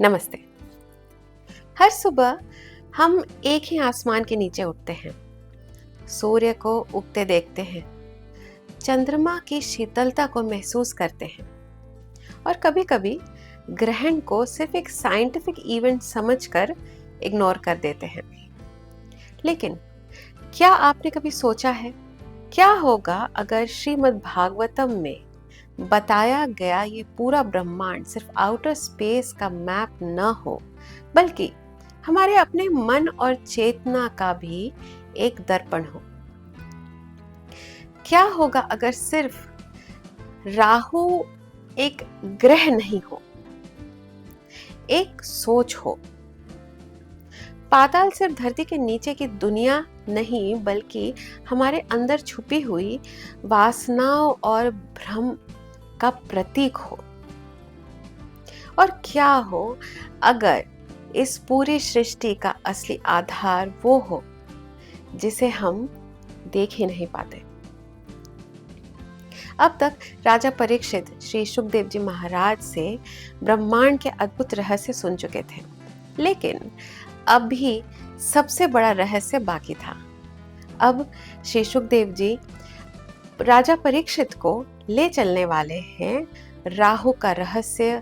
नमस्ते। हर सुबह हम एक ही आसमान के नीचे उठते हैं, सूर्य को उगते देखते हैं, चंद्रमा की शीतलता को महसूस करते हैं और कभी-कभी ग्रहण को सिर्फ एक साइंटिफिक इवेंट समझकर इग्नोर कर देते हैं। लेकिन क्या आपने कभी सोचा है, क्या होगा अगर श्रीमद् भागवतम में बताया गया ये पूरा ब्रह्मांड सिर्फ आउटर स्पेस का मैप न हो, बल्कि हमारे अपने मन और चेतना का भी एक दर्पण हो? क्या होगा अगर सिर्फ राहु एक ग्रह नहीं हो, एक सोच हो? पाताल सिर्फ धरती के नीचे की दुनिया नहीं, बल्कि हमारे अंदर छुपी हुई वासनाओं और भ्रम का प्रतीक हो। और क्या हो अगर इस पूरी सृष्टि का असली आधार वो हो जिसे हम देख ही नहीं पाते। अब तक राजा परीक्षित श्री शुकदेव जी महाराज से ब्रह्मांड के अद्भुत रहस्य सुन चुके थे, लेकिन अब भी सबसे बड़ा रहस्य बाकी था। अब श्री शुकदेव जी राजा परीक्षित को ले चलने वाले हैं राहु का रहस्य,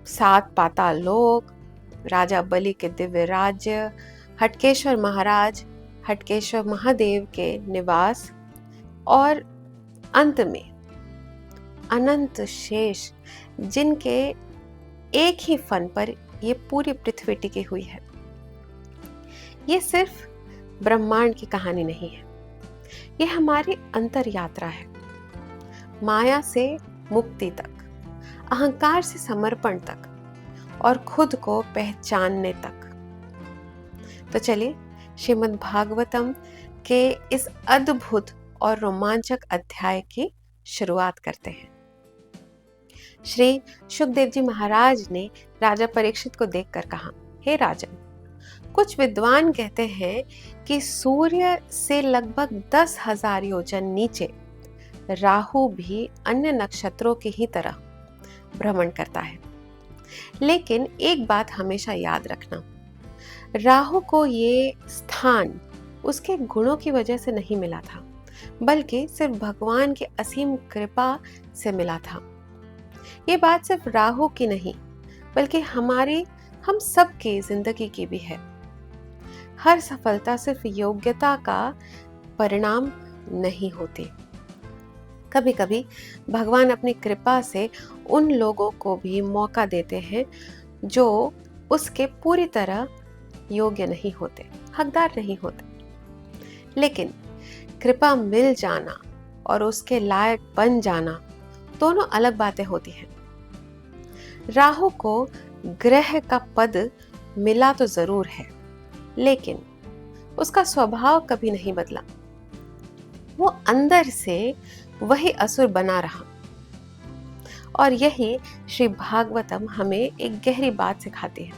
7 पाताल लोक, राजा बलि के दिव्य राज्य, हटकेश्वर महाराज, हटकेश्वर महादेव के निवास और अंत में अनंत शेष, जिनके एक ही फन पर ये पूरी पृथ्वी टिकी हुई है। ये सिर्फ ब्रह्मांड की कहानी नहीं है, ये हमारी अंतर यात्रा है, माया से मुक्ति तक, अहंकार से समर्पण तक और खुद को पहचानने तक। तो चलिए श्रीमद् भागवतम के इस अद्भुत और रोमांचक अध्याय की शुरुआत करते हैं। श्री शुकदेव जी महाराज ने राजा परीक्षित को देखकर कहा, हे राजन, कुछ विद्वान कहते हैं कि सूर्य से लगभग 10,000 योजन नीचे राहु भी अन्य नक्षत्रों की ही तरह भ्रमण करता है। लेकिन एक बात हमेशा याद रखना, राहु को ये स्थान उसके गुणों की वजह से नहीं मिला था, बल्कि सिर्फ भगवान की असीम कृपा से मिला था। ये बात सिर्फ राहु की नहीं, बल्कि हम सब की जिंदगी की भी है। हर सफलता सिर्फ योग्यता का परिणाम नहीं होती। कभी कभी भगवान अपनी कृपा से उन लोगों को भी मौका देते हैं जो उसके पूरी तरह योग्य नहीं होते, हकदार नहीं होते। लेकिन कृपा मिल जाना और उसके लायक बन जाना दोनों अलग बातें होती हैं। राहु को ग्रह का पद मिला तो जरूर है, लेकिन उसका स्वभाव कभी नहीं बदला। वो अंदर से वही असुर बना रहा। और यही श्री भागवतम हमें एक गहरी बात सिखाती है।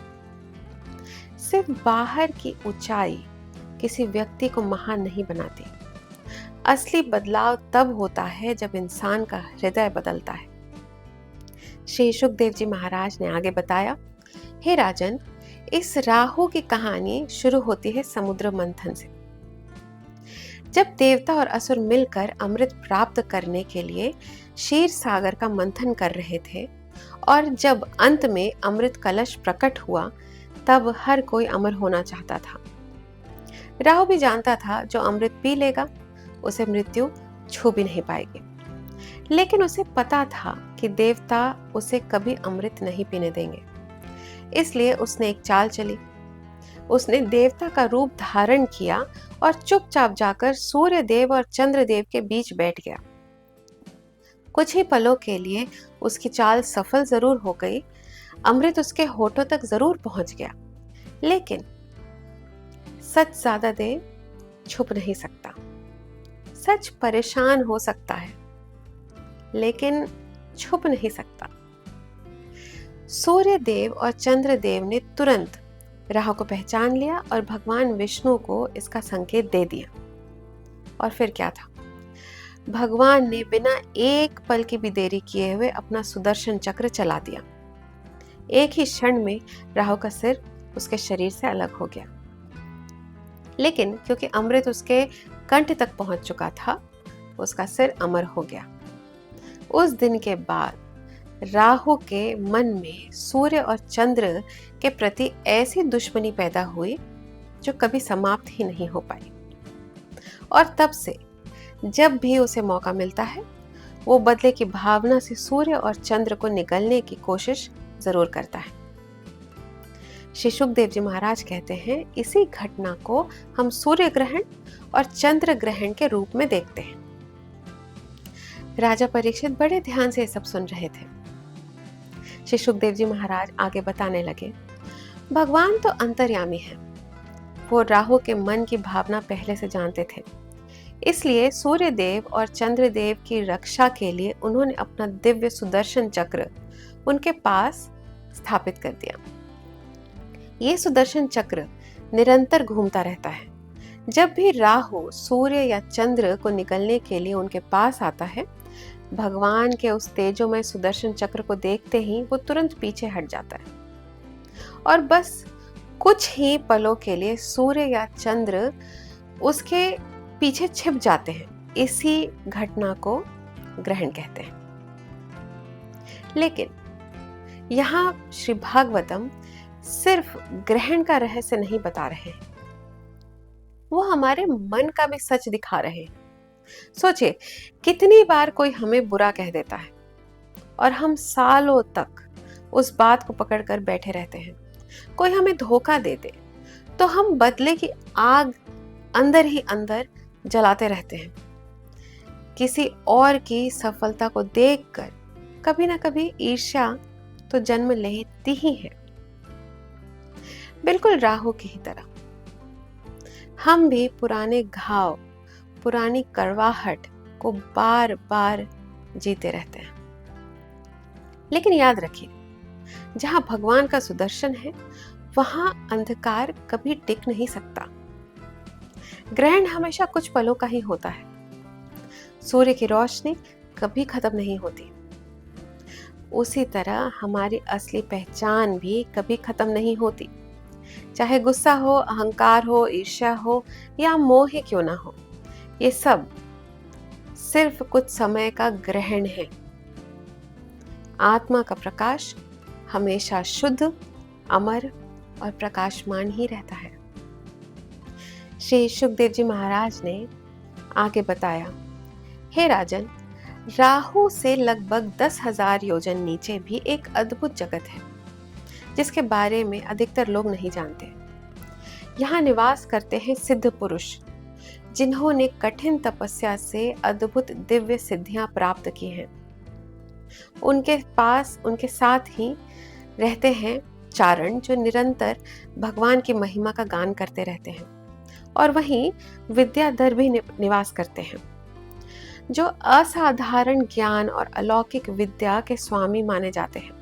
सिर्फ बाहर की ऊंचाई किसी व्यक्ति को महान नहीं बनाती। असली बदलाव तब होता है जब इंसान का हृदय बदलता है। श्री शुकदेव जी महाराज ने आगे बताया, हे राजन, इस राहु की कहानी शुरू होती है समुद्र मंथन से। जब देवता और असुर मिलकर अमृत प्राप्त करने के लिए क्षीर सागर का मंथन कर रहे थे, और जब अंत में अमृत कलश प्रकट हुआ, तब हर कोई अमर होना चाहता था। राहु भी जानता था जो अमृत पी लेगा उसे मृत्यु छू भी नहीं पाएगी, लेकिन उसे पता था कि देवता उसे कभी अमृत नहीं पीने देंगे। इसलिए उसने एक चाल चली। उसने देवता का रूप धारण किया और चुपचाप जाकर सूर्य देव और चंद्र देव के बीच बैठ गया। कुछ ही पलों के लिए उसकी चाल सफल जरूर हो गई, अमृत उसके होठों तक जरूर पहुंच गया, लेकिन सच ज्यादा देर छुप नहीं सकता। सच परेशान हो सकता है, लेकिन छुप नहीं सकता। सूर्य देव और चंद्र देव ने तुरंत राहु को पहचान लिया और भगवान विष्णु को इसका संकेत दे दिया। और फिर क्या था, भगवान ने बिना एक पल की भी देरी किए हुए अपना सुदर्शन चक्र चला दिया। एक ही क्षण में राहु का सिर उसके शरीर से अलग हो गया। लेकिन क्योंकि अमृत उसके कंठ तक पहुंच चुका था, उसका सिर अमर हो गया। उस दिन के बाद राहु के मन में सूर्य और चंद्र के प्रति ऐसी दुश्मनी पैदा हुई जो कभी समाप्त ही नहीं हो पाई। और तब से जब भी उसे मौका मिलता है, वो बदले की भावना से सूर्य और चंद्र को निगलने की कोशिश जरूर करता है। श्री शुकदेव जी महाराज कहते हैं, इसी घटना को हम सूर्य ग्रहण और चंद्र ग्रहण के रूप में देखते हैं। राजा परीक्षित बड़े ध्यान से सब सुन रहे थे। श्री शुकदेव जी महाराज आगे बताने लगे, भगवान तो अंतर्यामी है। वो राहु के मन की भावना पहले से जानते थे, इसलिए सूर्य देव और चंद्र देव की रक्षा के लिए उन्होंने अपना दिव्य सुदर्शन चक्र उनके पास स्थापित कर दिया। ये सुदर्शन चक्र निरंतर घूमता रहता है। जब भी राहु सूर्य या चंद्र को निगलने के लिए उनके पास आता है, भगवान के उस तेजोमय सुदर्शन चक्र को देखते ही वो तुरंत पीछे हट जाता है और बस कुछ ही पलों के लिए सूर्य या चंद्र उसके पीछे छिप जाते हैं। इसी घटना को ग्रहण कहते हैं। लेकिन यहाँ श्री भागवतम सिर्फ ग्रहण का रहस्य नहीं बता रहे हैं, वो हमारे मन का भी सच दिखा रहे हैं। सोचिए, कितनी बार कोई हमें बुरा कह देता है और हम सालों तक उस बात को पकड़कर बैठे रहते हैं। कोई हमें धोखा दे दे तो हम बदले की आग अंदर ही अंदर जलाते रहते हैं। किसी और की सफलता को देखकर कभी ना कभी ईर्ष्या तो जन्म लेती ही है। बिल्कुल राहु की ही तरह हम भी पुराने घाव, पुरानी कड़वाहट को बार बार जीते रहते हैं। लेकिन याद रखिए, जहां भगवान का सुदर्शन है, वहां अंधकार कभी टिक नहीं सकता। ग्रहण हमेशा कुछ पलों का ही होता है। सूर्य की रोशनी कभी खत्म नहीं होती। उसी तरह हमारी असली पहचान भी कभी खत्म नहीं होती। चाहे गुस्सा हो, अहंकार हो, ईर्ष्या हो या मोह ही क्यों ना हो, ये सब सिर्फ कुछ समय का ग्रहण है। आत्मा का प्रकाश हमेशा शुद्ध, अमर और प्रकाशमान ही रहता है। श्री शुकदेव जी महाराज ने आगे बताया, हे राजन, राहु से लगभग 10,000 योजन नीचे भी एक अद्भुत जगत है, जिसके बारे में अधिकतर लोग नहीं जानते। यहाँ निवास करते हैं सिद्ध पुरुष, जिन्होंने कठिन तपस्या से अद्भुत दिव्य सिद्धियां प्राप्त की हैं। उनके पास, उनके साथ ही रहते हैं चारण, जो निरंतर भगवान की महिमा का गान करते रहते हैं। और वहीं विद्याधर भी निवास करते हैं, जो असाधारण ज्ञान और अलौकिक विद्या के स्वामी माने जाते हैं।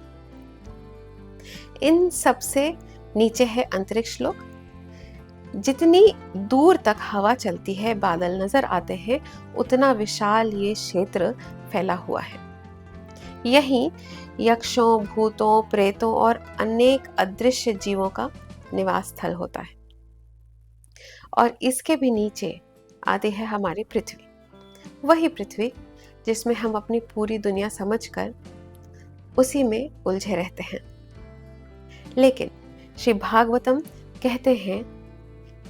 इन सबसे नीचे है अंतरिक्ष लोक। जितनी दूर तक हवा चलती है, बादल नजर आते हैं, उतना विशाल ये क्षेत्र फैला हुआ है। यहीं यक्षों, भूतों, प्रेतों और अनेक अदृश्य जीवों का निवास स्थल होता है। और इसके भी नीचे आती है हमारी पृथ्वी, वही पृथ्वी जिसमें हम अपनी पूरी दुनिया समझकर उसी में उलझे रहते हैं। लेकिन श्री भागवतम कहते हैं,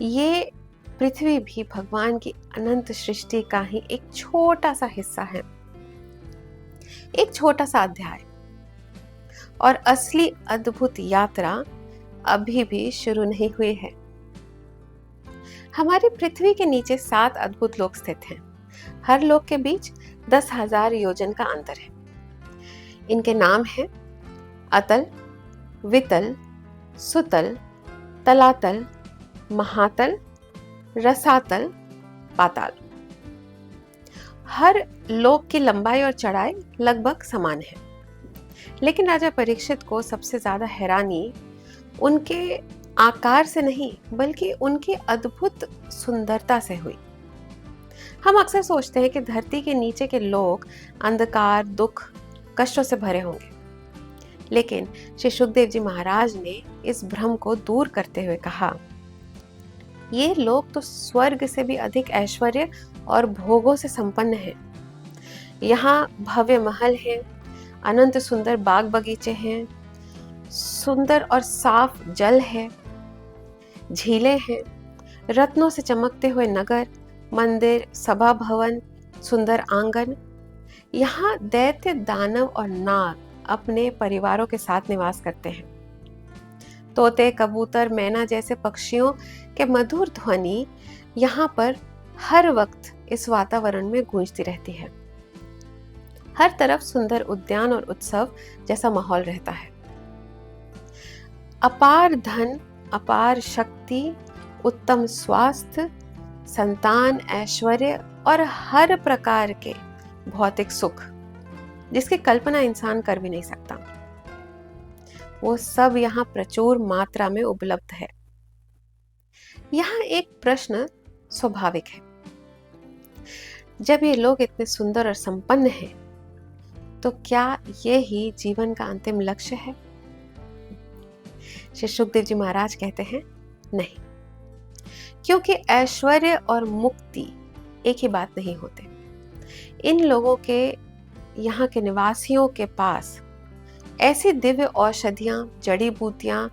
ये पृथ्वी भी भगवान की अनंत सृष्टि का ही एक छोटा सा हिस्सा है, एक छोटा सा अध्याय। और असली अद्भुत यात्रा अभी भी शुरू नहीं हुई है। हमारी पृथ्वी के नीचे 7 अद्भुत लोक स्थित हैं। हर लोक के बीच 10,000 योजन का अंतर है। इनके नाम हैं अतल, वितल, सुतल, तलातल, महातल, रसातल, पाताल। हर लोक की लंबाई और चौड़ाई लगभग समान है। लेकिन राजा परीक्षित को सबसे ज्यादा हैरानी उनके आकार से नहीं, बल्कि उनकी अद्भुत सुंदरता से हुई। हम अक्सर सोचते हैं कि धरती के नीचे के लोक अंधकार, दुख, कष्टों से भरे होंगे। लेकिन श्री सुखदेव जी महाराज ने इस भ्रम को दूर करते हुए कहा, ये लोग तो स्वर्ग से भी अधिक ऐश्वर्य और भोगों से संपन्न हैं। यहाँ भव्य महल हैं, अनंत सुंदर बाग बगीचे हैं, सुंदर और साफ जल है, झीलें हैं, रत्नों से चमकते हुए नगर, मंदिर, सभा भवन, सुंदर आंगन। यहाँ दैत्य, दानव और नाग अपने परिवारों के साथ निवास करते हैं। तोते, कबूतर, मैना जैसे पक्षियों के मधुर ध्वनि यहाँ पर हर वक्त इस वातावरण में गूंजती रहती है। हर तरफ सुंदर उद्यान और उत्सव जैसा माहौल रहता है। अपार धन, अपार शक्ति, उत्तम स्वास्थ्य, संतान, ऐश्वर्य और हर प्रकार के भौतिक सुख जिसकी कल्पना इंसान कर भी नहीं सकता, वो सब यहाँ प्रचुर मात्रा में उपलब्ध है। यहाँ एक प्रश्न स्वाभाविक है, जब ये लोग इतने सुंदर और संपन्न हैं, तो क्या ये ही जीवन का अंतिम लक्ष्य है? श्री सुखदेव जी महाराज कहते हैं, नहीं, क्योंकि ऐश्वर्य और मुक्ति एक ही बात नहीं होते। इन लोगों के, यहाँ के निवासियों के पास ऐसी दिव्य औषधियां, जड़ी बूटियां,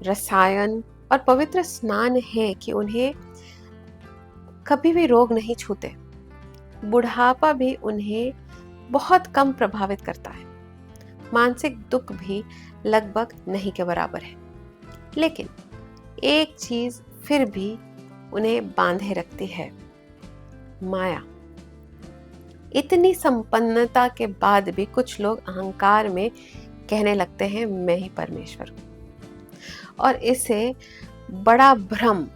रसायन और पवित्र स्नान है कि उन्हें कभी भी रोग नहीं छूते। बुढ़ापा भी उन्हें बहुत कम प्रभावित करता है। मानसिक दुख भी लगभग नहीं के बराबर है। लेकिन एक चीज फिर भी उन्हें बांधे रखती है, माया। इतनी संपन्नता के बाद भी कुछ लोग अहंकार में कहने लगते हैं, मैं ही परमेश्वर हूं। और इससे बड़ा भ्रम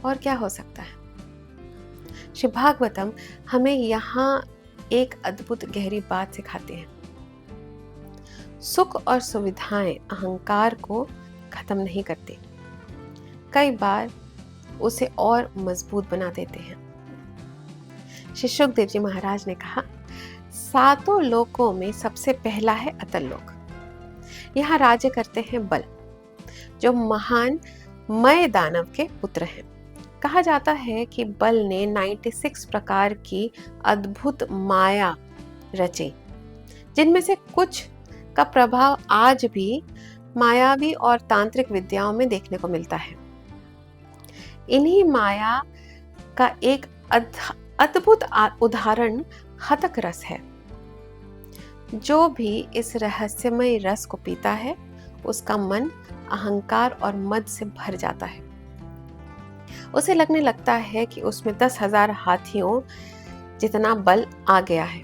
और क्या हो सकता है? श्री भागवतम हमें यहाँ एक अद्भुत गहरी बात सिखाते हैं। सुख और सुविधाएं अहंकार को खत्म नहीं करती, कई बार उसे और मजबूत बना देते हैं। श्री सुखदेव जी महाराज ने कहा, सातों लोकों में सबसे पहला है अतल लोक। यहाँ राज्य करते हैं बल, जो महान मय दानव के पुत्र हैं। कहा जाता है कि बल ने 96 प्रकार की अद्भुत माया रची, जिनमें से कुछ का प्रभाव आज भी मायावी और तांत्रिक विद्याओं में देखने को मिलता है। इन्हीं माया का एक अद्भुत उदाहरण हतक रस है। जो भी इस रहस्यमय रस को पीता है, उसका मन अहंकार और मद से भर जाता है। उसे लगने लगता है कि उसमें 10,000 हाथियों जितना बल आ गया है,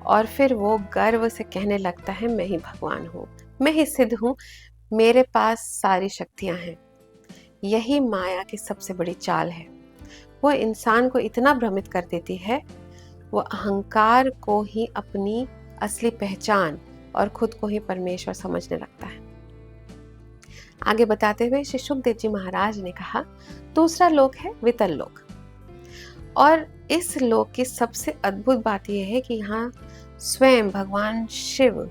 और फिर वो गर्व से कहने लगता है, मैं ही भगवान हूँ, मैं ही सिद्ध हूँ, मेरे पास सारी शक्तियां हैं। यही माया की सबसे बड़ी चाल है। वो इंसान को इतना भ्रमित कर देती है, वो अहंकार को ही अपनी असली पहचान और खुद को ही परमेश्वर समझने लगता है। आगे बताते हुए श्री सुखदेव जी महाराज ने कहा, दूसरा लोक है वितल लोक। और इस लोक की सबसे अद्भुत बात यह है कि यहाँ स्वयं भगवान शिव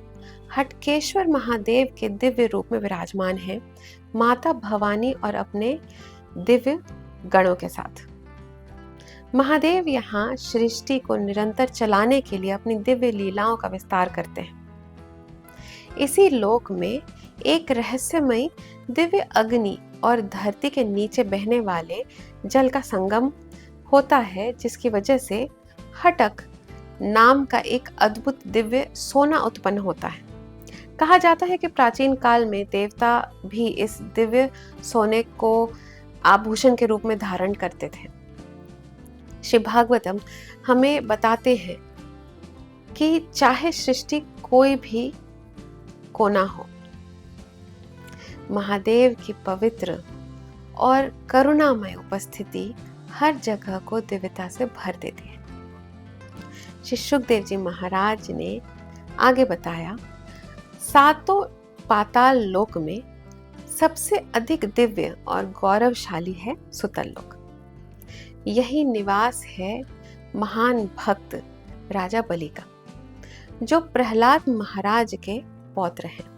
हटकेश्वर महादेव के दिव्य रूप में विराजमान है, माता भवानी और अपने दिव्य गणों के साथ। महादेव यहाँ सृष्टि को निरंतर चलाने के लिए अपनी दिव्य लीलाओं का विस्तार करते हैं। इसी लोक में एक रहस्यमय दिव्य अग्नि और धरती के नीचे बहने वाले जल का संगम होता है, जिसकी वजह से हटक नाम का एक अद्भुत दिव्य सोना उत्पन्न होता है। कहा जाता है कि प्राचीन काल में देवता भी इस दिव्य सोने को आभूषण के रूप में धारण करते थे। श्री भागवतम हमें बताते हैं कि चाहे सृष्टि कोई भी कोना हो, महादेव की पवित्र और करुणामय उपस्थिति हर जगह को दिव्यता से भर देती है। श्री सुखदेव जी महाराज ने आगे बताया, सातों पाताल लोक में सबसे अधिक दिव्य और गौरवशाली है सुतल लोक। यही निवास है महान भक्त राजा बलि का, जो प्रहलाद महाराज के पौत्र हैं।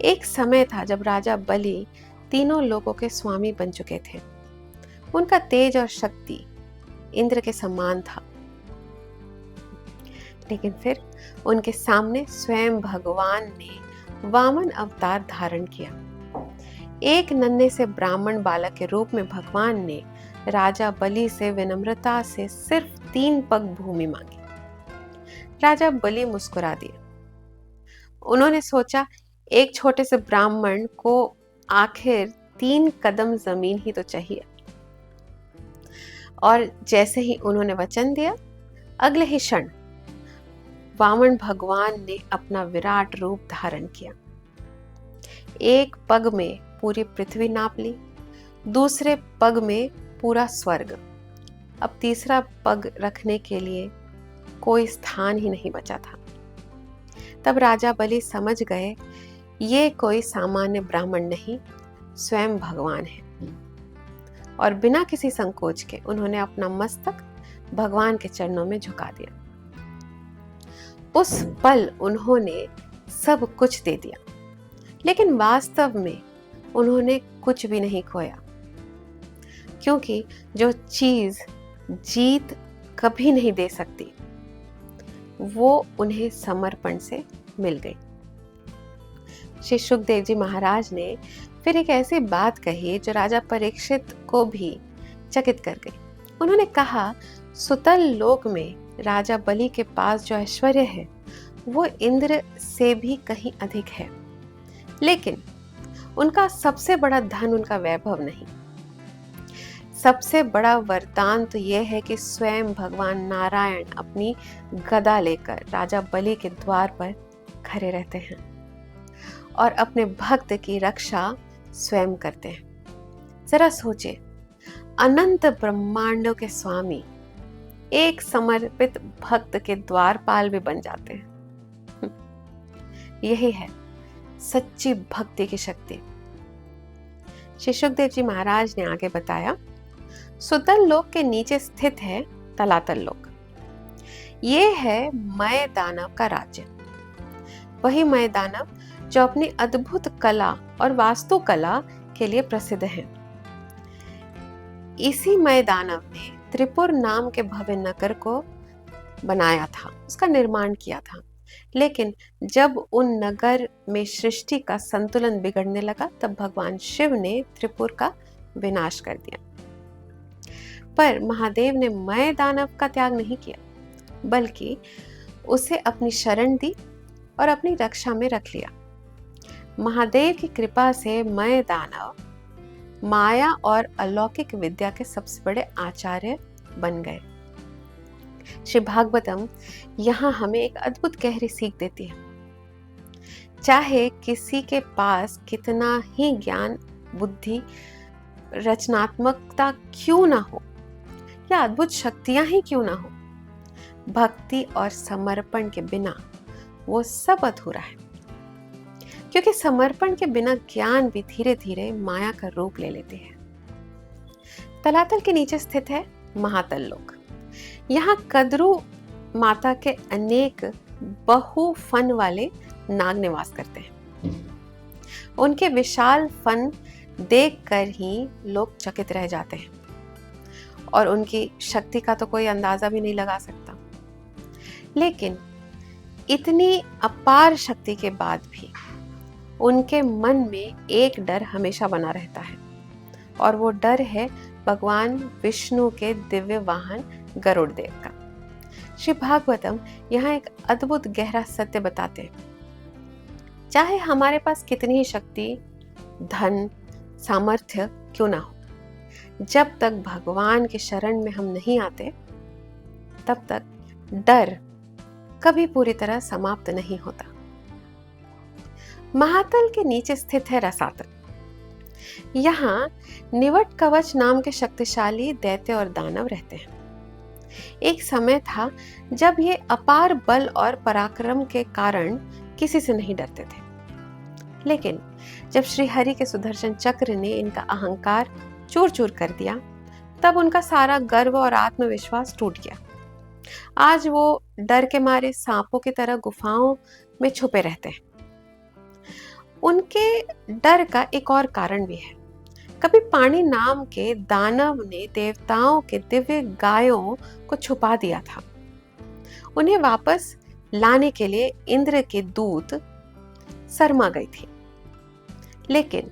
एक समय था जब राजा बलि तीनों लोगों के स्वामी बन चुके थे। उनका तेज और शक्ति इंद्र के समान था। लेकिन फिर उनके सामने स्वयं भगवान ने वामन अवतार धारण किया। एक नन्हे से ब्राह्मण बालक के रूप में भगवान ने राजा बलि से विनम्रता से सिर्फ 3 पग भूमि मांगी। राजा बलि मुस्कुरा दिए। उन्होंने सोचा, एक छोटे से ब्राह्मण को आखिर 3 कदम जमीन ही तो चाहिए। और जैसे ही उन्होंने वचन दिया, अगले ही क्षण वामन भगवान ने अपना विराट रूप धारण किया। एक पग में पूरी पृथ्वी नाप ली, दूसरे पग में पूरा स्वर्ग। अब तीसरा पग रखने के लिए कोई स्थान ही नहीं बचा था। तब राजा बलि समझ गए, ये कोई सामान्य ब्राह्मण नहीं, स्वयं भगवान है। और बिना किसी संकोच के उन्होंने अपना मस्तक भगवान के चरणों में झुका दिया। उस पल उन्होंने सब कुछ दे दिया, लेकिन वास्तव में उन्होंने कुछ भी नहीं खोया, क्योंकि जो चीज जीत कभी नहीं दे सकती, वो उन्हें समर्पण से मिल गई। श्री शुकदेव जी महाराज ने फिर एक ऐसी बात कही जो राजा परीक्षित को भी चकित कर गई। उन्होंने कहा, सुतल लोक में राजा बलि के पास जो ऐश्वर्य है वो इंद्र से भी कहीं अधिक है, लेकिन उनका सबसे बड़ा धन उनका वैभव नहीं। सबसे बड़ा वरदान तो यह है कि स्वयं भगवान नारायण अपनी गदा लेकर राजा बलि के द्वार पर खड़े रहते हैं और अपने भक्त की रक्षा स्वयं करते हैं। जरा सोचे, अनंत ब्रह्मांडों के स्वामी एक समर्पित भक्त के द्वारपाल भी बन जाते हैं। यही है सच्ची भक्ति की शक्ति। श्री शुकदेव जी महाराज ने आगे बताया, सुतल लोक के नीचे स्थित है तलातल लोक। ये है मय दानव का राज्य। वही मय दानव जो अपनी अद्भुत कला और वास्तुकला के लिए प्रसिद्ध है। इसी मय दानव ने त्रिपुर नाम के भव्य नगर को बनाया था, उसका निर्माण किया था। लेकिन जब उन नगर में सृष्टि का संतुलन बिगड़ने लगा, तब भगवान शिव ने त्रिपुर का विनाश कर दिया। पर महादेव ने मय दानव का त्याग नहीं किया, बल्कि उसे अपनी शरण दी और अपनी रक्षा में रख लिया। महादेव की कृपा से मय दानव माया और अलौकिक विद्या के सबसे बड़े आचार्य बन गए। श्री भागवतम यहाँ हमें एक अद्भुत गहरी सीख देती है। चाहे किसी के पास कितना ही ज्ञान, बुद्धि, रचनात्मकता क्यों ना हो या अद्भुत शक्तियां ही क्यों ना हो, भक्ति और समर्पण के बिना वो सब अधूरा है। क्योंकि समर्पण के बिना ज्ञान भी धीरे धीरे माया का रूप ले लेते हैं। तलातल के नीचे स्थित है महातल लोक। यहाँ कद्रू माता के अनेक बहु फन वाले नाग निवास करते हैं। उनके विशाल फन देखकर ही लोग चकित रह जाते हैं और उनकी शक्ति का तो कोई अंदाजा भी नहीं लगा सकता। लेकिन इतनी अपार शक्ति के बाद भी उनके मन में एक डर हमेशा बना रहता है, और वो डर है भगवान विष्णु के दिव्य वाहन गरुड़ देव का। श्री भागवतम यहाँ एक अद्भुत गहरा सत्य बताते हैं। चाहे हमारे पास कितनी ही शक्ति, धन, सामर्थ्य क्यों ना हो, जब तक भगवान के शरण में हम नहीं आते, तब तक डर कभी पूरी तरह समाप्त नहीं होता। महातल के नीचे स्थित है रसातल। यहाँ निवट कवच नाम के शक्तिशाली दैत्य और दानव रहते हैं। एक समय था जब ये अपार बल और पराक्रम के कारण किसी से नहीं डरते थे। लेकिन जब श्री हरि के सुदर्शन चक्र ने इनका अहंकार चूर चूर कर दिया, तब उनका सारा गर्व और आत्मविश्वास टूट गया। आज वो डर के मारे सांपों की तरह गुफाओं में छुपे रहते हैं उनके डर का एक और कारण भी है। कभी पानी नाम के दानव ने देवताओं के दिव्य गायों को छुपा दिया था। उन्हें वापस लाने के लिए इंद्र के दूत शर्मा गई थी, लेकिन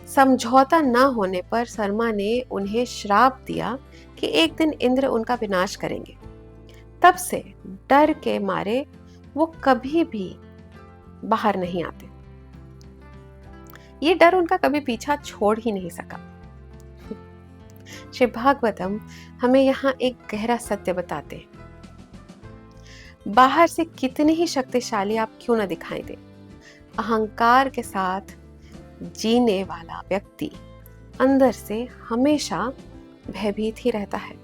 समझौता न होने पर शर्मा ने उन्हें श्राप दिया कि एक दिन इंद्र उनका विनाश करेंगे। तब से डर के मारे वो कभी भी बाहर नहीं आते। ये डर उनका कभी पीछा छोड़ ही नहीं सका। श्री भागवतम हमें यहाँ एक गहरा सत्य बताते हैं। बाहर से कितने ही शक्तिशाली आप क्यों न दिखाई दे, अहंकार के साथ जीने वाला व्यक्ति अंदर से हमेशा भयभीत ही रहता है।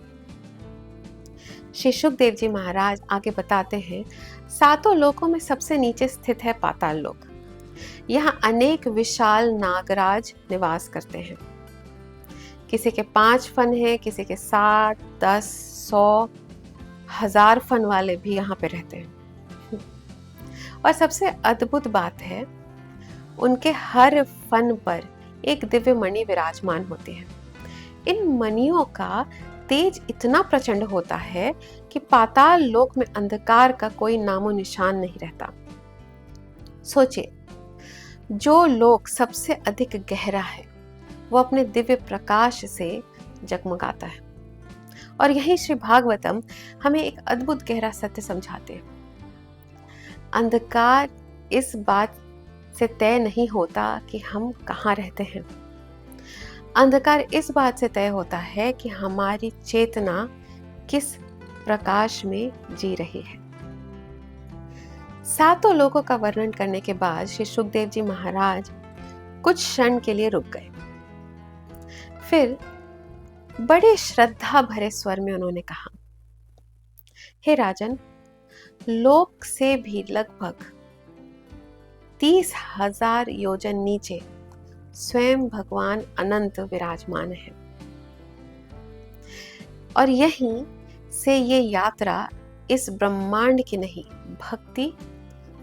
श्री सुखदेव जी महाराज आगे बताते हैं, सातों लोकों में सबसे नीचे स्थित है पाताल लोक। यहाँ अनेक विशाल नागराज निवास करते हैं। किसी के 5 फन हैं, किसी के 7, 10, 100, 1000 फन वाले भी यहाँ पे रहते हैं। और सबसे अद्भुत बात है, उनके हर फन पर एक दिव्य मणि विराजमान होते हैं। इन मणियों का तेज इतना प्रचंड होता है कि पाताल लोक में अंधकार का कोई नामो निशान नहीं रहता। सोचिए, जो लोक सबसे अधिक गहरा है वो अपने दिव्य प्रकाश से जगमगाता है। और यही श्री भागवतम हमें एक अद्भुत गहरा सत्य समझाते हैं। अंधकार इस बात से तय नहीं होता कि हम कहाँ रहते हैं। अंधकार इस बात से तय होता है कि हमारी चेतना किस प्रकाश में जी रही है। सातों लोकों का वर्णन करने के बाद श्री सुखदेव जी महाराज कुछ क्षण के लिए रुक गए। फिर बड़े श्रद्धा भरे स्वर में उन्होंने कहा, हे राजन, लोक से भी लगभग 30,000 योजन नीचे स्वयं भगवान अनंत विराजमान है। और यहीं से ये यात्रा इस ब्रह्मांड की नहीं, भक्ति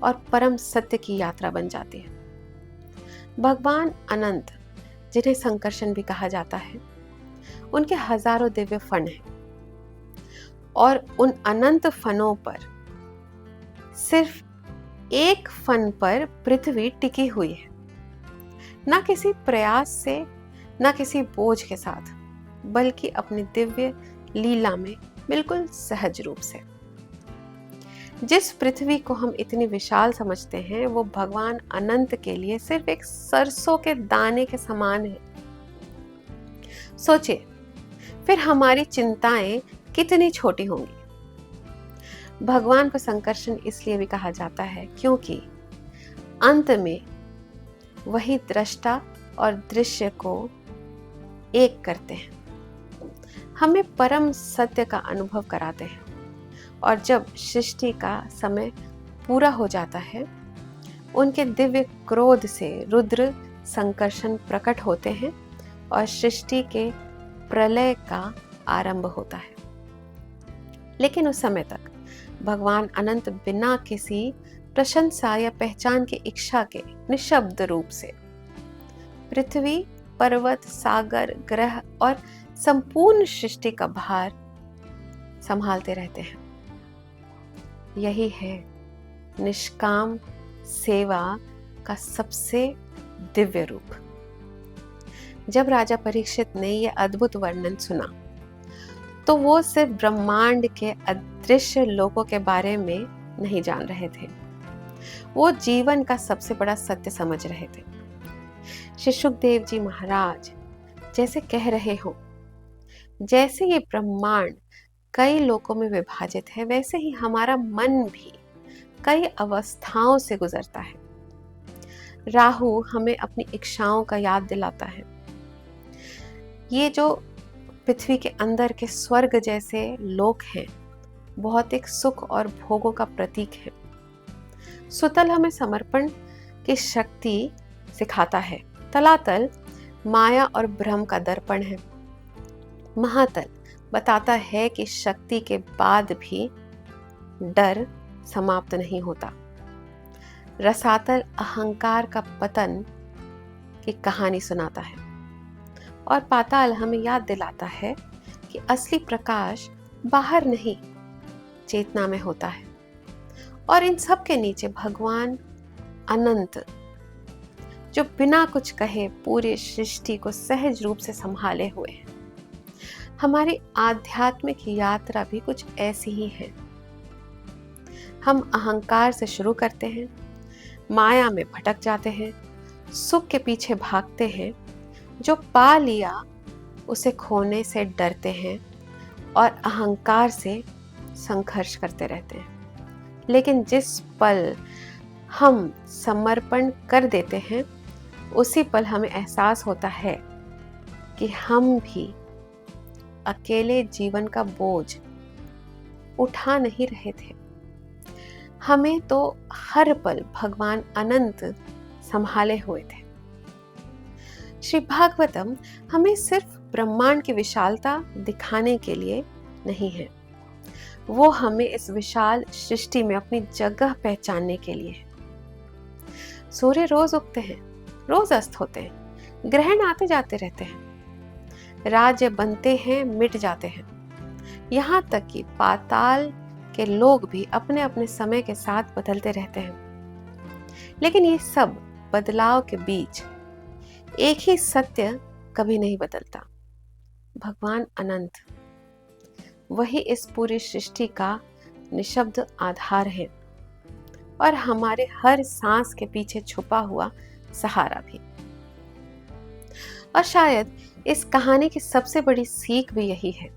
और परम सत्य की यात्रा बन जाती है। भगवान अनंत, जिन्हें संकर्षण भी कहा जाता है, उनके हजारों दिव्य फन हैं। और उन अनंत फनों पर सिर्फ एक फन पर पृथ्वी टिकी हुई है, ना किसी प्रयास से, ना किसी बोझ के साथ, बल्कि अपनी दिव्य लीला में बिल्कुल सहज रूप से। जिस पृथ्वी को हम इतनी विशाल समझते हैं, वो भगवान अनंत के लिए सिर्फ एक सरसों के दाने के समान है। सोचिए, फिर हमारी चिंताएं कितनी छोटी होंगी। भगवान को संकर्षण इसलिए भी कहा जाता है क्योंकि अंत में वही दृष्टा और दृश्य को एक करते हैं, हमें परम सत्य का अनुभव कराते हैं। और जब सृष्टि का समय पूरा हो जाता है, उनके दिव्य क्रोध से रुद्र संकर्षण प्रकट होते हैं और सृष्टि के प्रलय का आरंभ होता है। लेकिन उस समय तक भगवान अनंत बिना किसी प्रशंसा या पहचान की इच्छा के निशब्द रूप से पृथ्वी, पर्वत, सागर, ग्रह और संपूर्ण सृष्टि का भार संभालते रहते हैं। यही है निष्काम सेवा का सबसे दिव्य रूप। जब राजा परीक्षित ने यह अद्भुत वर्णन सुना तो वो सिर्फ ब्रह्मांड के अदृश्य लोकों के बारे में नहीं जान रहे थे, वो जीवन का सबसे बड़ा सत्य समझ रहे थे। श्री सुखदेव जी महाराज जैसे कह रहे हो, जैसे ये ब्रह्मांड कई लोकों में विभाजित है, वैसे ही हमारा मन भी कई अवस्थाओं से गुजरता है। राहु हमें अपनी इच्छाओं का याद दिलाता है। ये जो पृथ्वी के अंदर के स्वर्ग जैसे लोक हैं, भौतिक सुख और भोगों का प्रतीक है। सुतल हमें समर्पण की शक्ति सिखाता है। तलातल माया और भ्रम का दर्पण है। महातल बताता है कि शक्ति के बाद भी डर समाप्त नहीं होता। रसातल अहंकार का पतन की कहानी सुनाता है और पाताल हमें याद दिलाता है कि असली प्रकाश बाहर नहीं, चेतना में होता है। और इन सब के नीचे भगवान अनंत, जो बिना कुछ कहे पूरी सृष्टि को सहज रूप से संभाले हुए हैं। हमारी आध्यात्मिक यात्रा भी कुछ ऐसी ही है। हम अहंकार से शुरू करते हैं, माया में भटक जाते हैं, सुख के पीछे भागते हैं, जो पा लिया उसे खोने से डरते हैं और अहंकार से संघर्ष करते रहते हैं। लेकिन जिस पल हम समर्पण कर देते हैं, उसी पल हमें एहसास होता है कि हम भी अकेले जीवन का बोझ उठा नहीं रहे थे। हमें तो हर पल भगवान अनंत संभाले हुए थे। श्री भागवतम हमें सिर्फ ब्रह्मांड की विशालता दिखाने के लिए नहीं है, वो हमें इस विशाल सृष्टि में अपनी जगह पहचानने के लिए है। सूर्य रोज उगते हैं, रोज अस्त होते हैं, ग्रहण आते जाते रहते हैं, राज्य बनते हैं, मिट जाते हैं, यहाँ तक कि पाताल के लोग भी अपने अपने समय के साथ बदलते रहते हैं। लेकिन ये सब बदलाव के बीच एक ही सत्य कभी नहीं बदलता, भगवान अनंत। वही इस पूरी सृष्टि का निशब्द आधार है और हमारे हर सांस के पीछे छुपा हुआ सहारा भी। और शायद इस कहानी की सबसे बड़ी सीख भी यही है।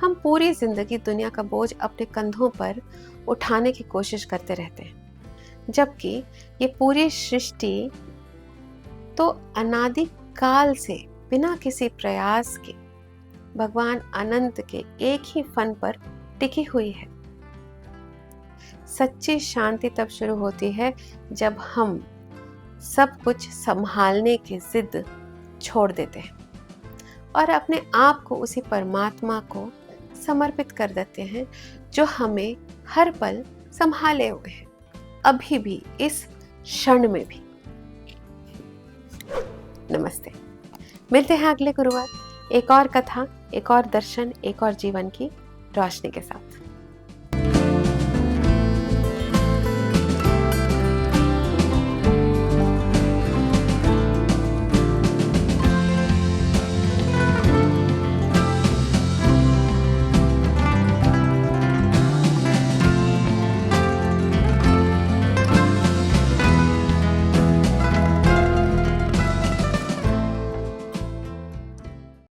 हम पूरी जिंदगी दुनिया का बोझ अपने कंधों पर उठाने की कोशिश करते रहते हैं, जबकि ये पूरी सृष्टि तो अनादि काल से बिना किसी प्रयास के भगवान अनंत के एक ही फन पर टिकी हुई है। सच्ची शांति तब शुरू होती है जब हम सब कुछ संभालने की जिद छोड़ देते हैं और अपने आप को उसी परमात्मा को समर्पित कर देते हैं, जो हमें हर पल संभाले हुए है, अभी भी, इस क्षण में भी। नमस्ते। मिलते हैं अगले गुरुवार एक और कथा, एक और दर्शन, एक और जीवन की रोशनी के साथ।